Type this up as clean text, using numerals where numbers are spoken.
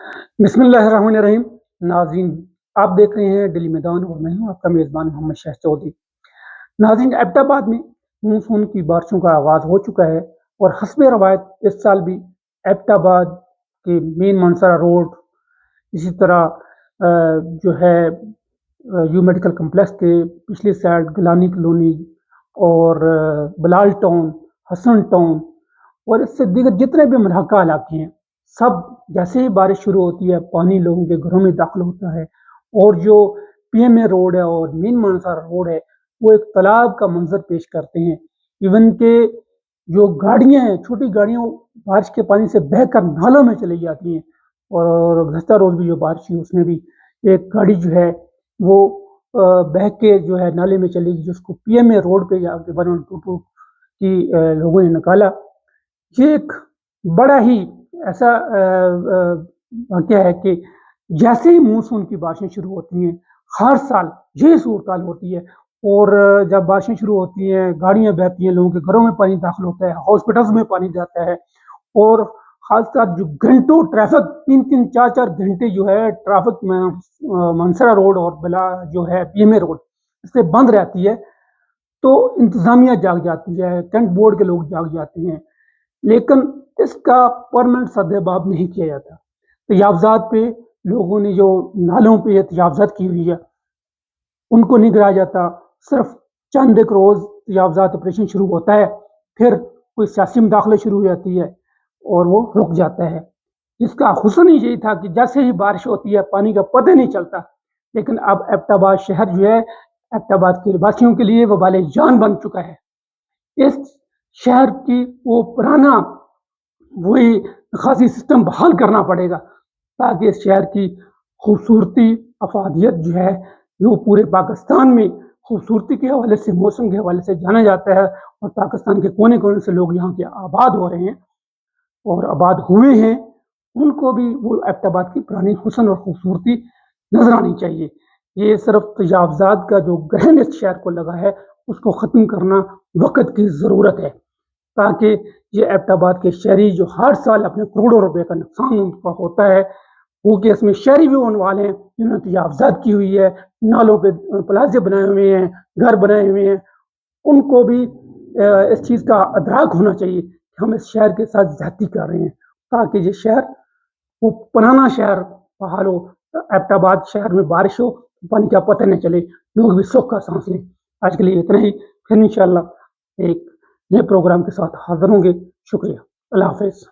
بسم اللہ الرحمن الرحیم۔ ناظرین، آپ دیکھ رہے ہیں ڈیلی میدان اور میں ہوں آپ کا میزبان محمد شاہ چودھری۔ ناظرین، ایبٹ آباد میں مونسون کی بارشوں کا آغاز ہو چکا ہے اور حسب روایت اس سال بھی ایبٹ آباد کے مین مانسرا روڈ، اسی طرح جو ہے یو میڈیکل کمپلیکس کے پچھلی سائڈ گلانی کالونی اور بلال ٹاؤن، حسن ٹاؤن اور اس سے دیگر جتنے بھی ملحقہ علاقے ہیں، سب جیسے ہی بارش شروع ہوتی ہے پانی لوگوں کے گھروں میں داخل ہوتا ہے اور جو پی ایم اے روڈ ہے اور مین مانسارا روڈ ہے وہ ایک تالاب کا منظر پیش کرتے ہیں۔ ایون کہ جو گاڑیاں ہیں، چھوٹی گاڑیاں بارش کے پانی سے بہہ کر نالوں میں چلی جاتی ہیں، اور گزشتہ روز بھی جو بارش ہوئی اس میں بھی ایک گاڑی جو ہے وہ بہہ کے جو ہے نالے میں چلی گئی، جس کو پی ایم اے روڈ پہ جا کے 112 کی لوگوں نے نکالا۔ یہ ایک بڑا ہی ایسا واقعہ ہے کہ جیسے ہی مونسون کی بارشیں شروع ہوتی ہیں ہر سال یہ صورتحال ہوتی ہے، اور جب بارشیں شروع ہوتی ہیں گاڑیاں بہتی ہیں، لوگوں کے گھروں میں پانی داخل ہوتا ہے، ہاسپٹلز میں پانی جاتا ہے، اور خاص کر جو گھنٹوں ٹریفک 3-4 گھنٹے جو ہے ٹریفک میں مانسرا روڈ اور بلا جو ہے پی ایم اے روڈ اس سے بند رہتی ہے، تو انتظامیہ جاگ جاتی ہے، کینٹ بورڈ کے لوگ جاگ جاتے ہیں، لیکن اس کا پرمنٹ سدباب نہیں کیا جاتا۔ تجاوزات پہ لوگوں نے جو نالوں پہ تجاوزات کی ہوئی ہے ان کو نہیں گرایا جاتا، صرف چند ایک روز تجاوزات آپریشن شروع ہوتا ہے، پھر کوئی سیاسی مداخلت شروع ہو جاتی ہے اور وہ رک جاتا ہے، جس کا حسن ہی یہی تھا کہ جیسے ہی بارش ہوتی ہے پانی کا پتہ نہیں چلتا۔ لیکن اب ایبٹ آباد شہر جو ہے ایبٹ آباد کے باسیوں کے لیے وبال جان بن چکا ہے۔ اس شہر کی وہ پرانا وہی نکاسی سسٹم بحال کرنا پڑے گا تاکہ اس شہر کی خوبصورتی افادیت جو ہے جو پورے پاکستان میں خوبصورتی کے حوالے سے، موسم کے حوالے سے جانا جاتا ہے، اور پاکستان کے کونے کونے سے لوگ یہاں کے آباد ہو رہے ہیں اور آباد ہوئے ہیں، ان کو بھی وہ ایبٹ آباد کی پرانی حسن اور خوبصورتی نظر آنی چاہیے۔ یہ صرف تجاوزات کا جو گرہن اس شہر کو لگا ہے اس کو ختم کرنا وقت کی ضرورت ہے، تاکہ یہ ایبٹ آباد کے شہری جو ہر سال اپنے کروڑوں روپے کا نقصان ان کا ہوتا ہے، وہ کہ اس میں شہری بھی ان والے ہیں جنہوں نے تجاوزات کی ہوئی ہے، نالوں پہ پلازے بنائے ہوئے ہیں، گھر بنائے ہوئے ہیں، ان کو بھی اس چیز کا ادراک ہونا چاہیے کہ ہم اس شہر کے ساتھ زیادتی کر رہے ہیں، تاکہ یہ شہر وہ پرانا شہر بحال ہو۔ ایبٹ آباد شہر میں بارش ہو پانی کا پتہ نہ چلے، لوگ بھی سکھ کا سانس لیں۔ آج کے لیے اتنا ہی، پھر انشاءاللہ ایک نئے پروگرام کے ساتھ حاضر ہوں گے۔ شکریہ، اللہ حافظ۔